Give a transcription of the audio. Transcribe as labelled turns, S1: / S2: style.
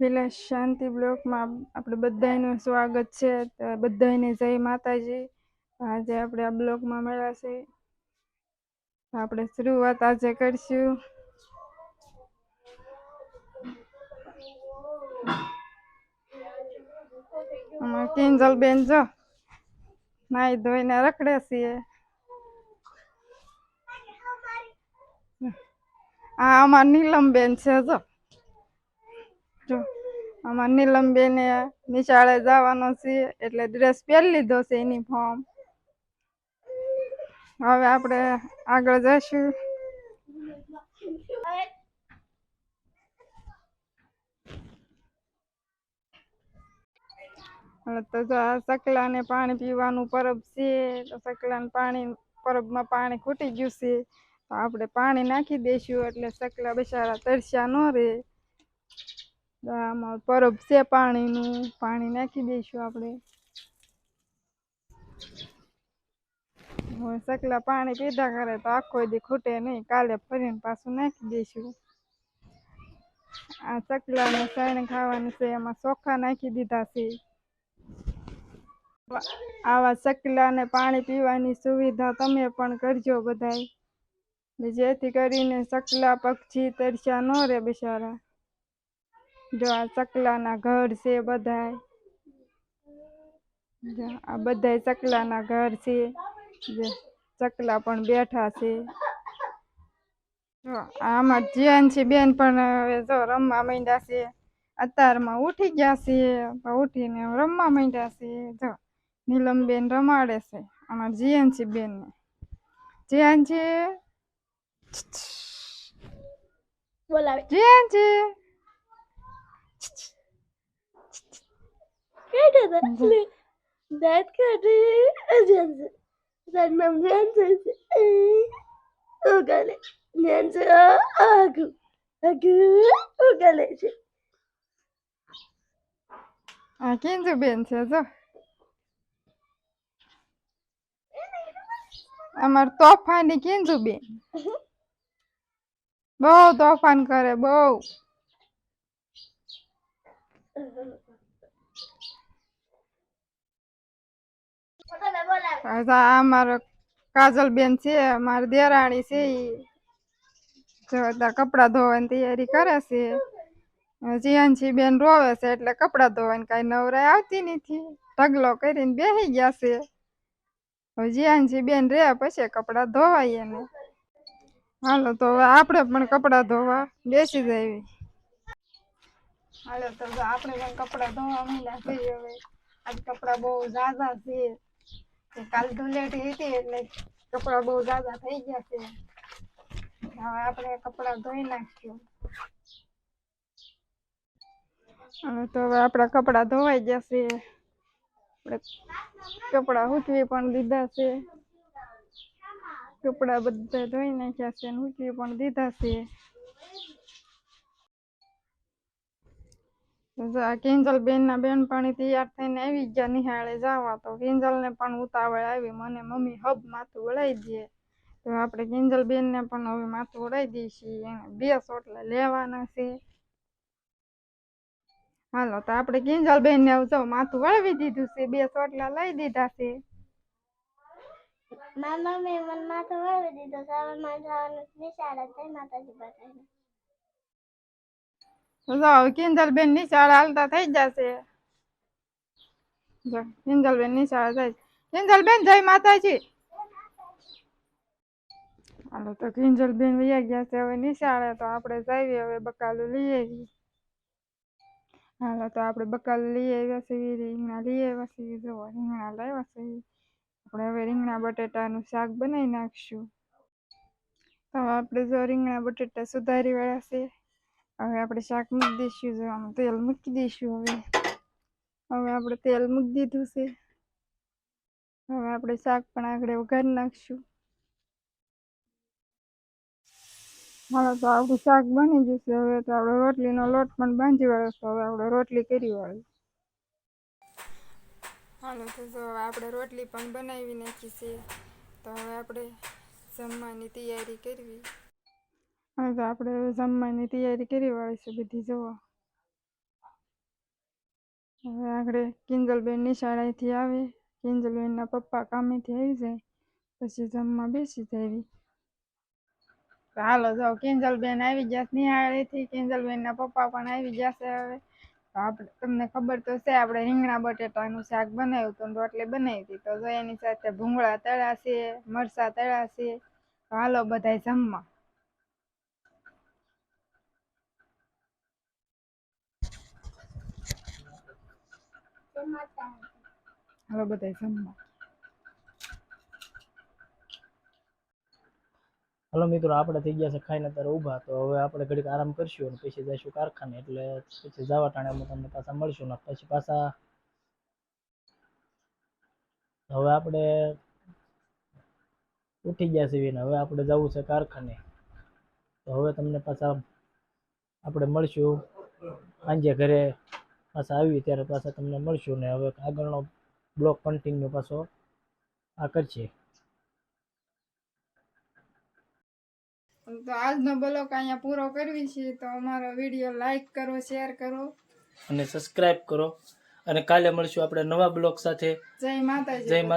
S1: વિલાસ શાંતિ બ્લોકમાં આપણે બધાનું સ્વાગત છે. તો બધાને જય માતાજી. આજે આપણે આ બ્લોકમાં મળ્યા છે. આપણે શરૂઆત આજે કરીશું. કિંજલ બેન જો નાઈ ધોઈને રખડે છીએ. આ અમાર નીલમ બેન છે. જો અમાર નીલમ બેને નિશાળે જવાનો છે એટલે ડ્રેસ પહેરી લીધો છે યુનિફોર્મ. હવે આપણે આગળ જઈશું. તો જો આ સકલાને પાણી પીવાનું પરબ છે. તો સકલાને પરબમાં પાણી ખૂટી ગયું છે. તો આપણે પાણી નાખી દઈશું એટલે સકલા બિચારા તરસ્યા ન રહે. આમાં પરબ છે પાણીનું, પાણી નાખી દઈશું આપણે. હવે સકલા પાણી પીધા કરે તો આખો દી ખૂટે નહીં. કાલે ફરીને પાછું નાખી દઈશું. આ સકલાને સાયણ ખાવાનું છે, એમાં ચોખા નાખી દીધા છે. આવા સકલાને પાણી પીવાની સુવિધા તમે પણ કરજો બધાય, જેથી કરીને સકલા પક્ષી તરસ્યા ન રહે બિચારા. જો આ સકલાના ઘર છે બધાય. આ બધાય સકલાના ઘર છે. સકલા પણ બેઠા છે. આમાં જીયાનસી બેન પણ હવે જો રમવા માંડ્યા છે. અત્યારમાં ઉઠી ગયા છે, ઉઠીને રમવા માંડ્યા છે. જો નીલમ બેન રમાડે છે આમાં જીયાનસી બેન ને. જીયાનસી બોલાવે. જીયાનસી દાંત કાઢે. તારું નામ જીયાનસી છે. ઉગાલે જીયાનસી આગુ આગુ ઉગાલે છે. આ કિંજુ બેન છે. જો અમાર તોફાની કિંજુ બેન બહુ તોફાન કરે, બહુ. અમારો કાજલ બેન છે, અમારી દેરાણી છે. કપડા ધોવાની તૈયારી કરે છે. જીયાનસી બેન રોવે છે એટલે કપડા ધોવાની કઈ નવરાય આવતી નથી. ઢગલો કરીને બેસી ગયા છે. જીયાનસી બેન રે પછી કપડા ધોવાય એને. હાલો તો હવે આપણે પણ કપડા ધોવા બેસી જઈએ. હાલો તો આપણે પણ કપડા ધોવા માંડ્યા છીએ. હવે આજ કપડા બહુ ઝાઝા છે. કાલ ધૂળેટી હતી એટલે કપડા બહુ ઝાઝા થઈ ગયા છે. હવે આપણે કપડા ધોઈ નાખીશું. તો હવે આપણા કપડા ધોવાઈ જશે. કપડા સૂકવી પણ દીધા છે. કપડા બધા ધોઈ નાખ્યા છે, સૂકવી પણ દીધા છે. કિંજલ બેન ના બેનપણી તૈયાર થઈને આવી ગયા નિહાળે જવા. તો કિંજલ ને પણ ઉતાવળ આવી, મને મમ્મી હબ માથું વળાઈ દે. તો આપણે કિંજલ બેન ને પણ હવે માથું વળાઈ દઈશું. એને 2 ચોટલા લેવાના છે. હાલો તો આપણે કિંજલ બેન ને માથું વળાવી દીધું છે. 2 ચોટલા લઈ દીધા છે. મારા મમ્મી મને માથું વળાવી દીધું છે. હવે મારે જવાનું નિશાળે. જય માતાજી બધાને. કિંજલ બેન નિશાળે હાલતા થઈ જશે. કિંજલ બેન નિશાળે જાય. કિંજલ બેન જય માતાજી. હાલો તો કિંજલ બેન વયા ગયા છે હવે નિશાળે. તો આપણે જઈએ હવે બકાલું લઈ આવીએ. હાલો તો આપણે બકાલું લઈ આવ્યા છીએ. રીંગણા લઈ આવ્યા છીએ. જો રીંગણા લાવ્યા છીએ. આપણે હવે રીંગણા બટેટાનું શાક બનાવી નાખશું. તો આપણે જો રીંગણા બટેટા સુધારી વાળા છે. હવે આપણે શાક મૂકી દઈશું. જો આમાં તેલ મૂકી દઈશું. હવે આપણે તેલ મૂકી દીધું છે. હવે આપણે શાક પણ આગળ વઘારી નાખશું. હાલો તો આપણું શાક બની જશે. હવે તો આપણે રોટલીનો લોટ પણ બાંધી વાળો છે. હવે આપણે રોટલી કરી વાળી. હાલો તો જો આપણે રોટલી પણ બનાવી નાખી છે. તો હવે આપણે જમવાની તૈયારી કરવી. હવે તો આપણે જમવાની તૈયારી કરી વાળી છે બધી. જોવા હવે આગળ કિંજલબેન નિશાળેથી આવે, કિંજલબેનના પપ્પા કામેથી આવી જાય પછી જમવા બેસી જાય. તો હાલો જાઓ, કિંજલબેન આવી ગયા નિહાળેથી, કિંજલબેનના પપ્પા પણ આવી ગયા છે. હવે તો આપણે તમને ખબર તો છે આપણે રીંગણા બટેટાનું શાક બનાવ્યું હતું, રોટલી બનાવી હતી. તો જો એની સાથે ભૂંગળા તળ્યા છે, મરચાં તળ્યા છે. તો હાલો બધાય જમવા. હાલો બધાય જમવા.
S2: હલો મિત્રો, આપણે થઈ ગયા છે ખાઈને અત્યારે ઊભા. તો હવે આપણે ઘડીક આરામ કરશું અને પછી જઈશું કારખાને. એટલે પછી જવા ટાણે અમે તમને પાછા મળશું ને પછી પાછા હવે આપણે ઉઠી ગયા છીએ ને હવે આપણે જવું છે કારખાને. તો હવે તમને પાછા આપણે મળશું સાંજે ઘરે પાછા આવી ત્યારે પાછા તમને મળશું ને હવે આગળનો બ્લોગ કન્ટિન્યુ પાછો આ કરશે.
S1: તો આજનો બ્લોગ અહીંયા પૂરો કરવી છે. તો અમારો વિડીયો લાઈક કરો, શેર કરો
S2: અને સબસ્ક્રાઇબ કરો અને કાલે મળશું આપણે નવા બ્લોગ સાથે.
S1: જય માતાજી.
S2: જય માતા.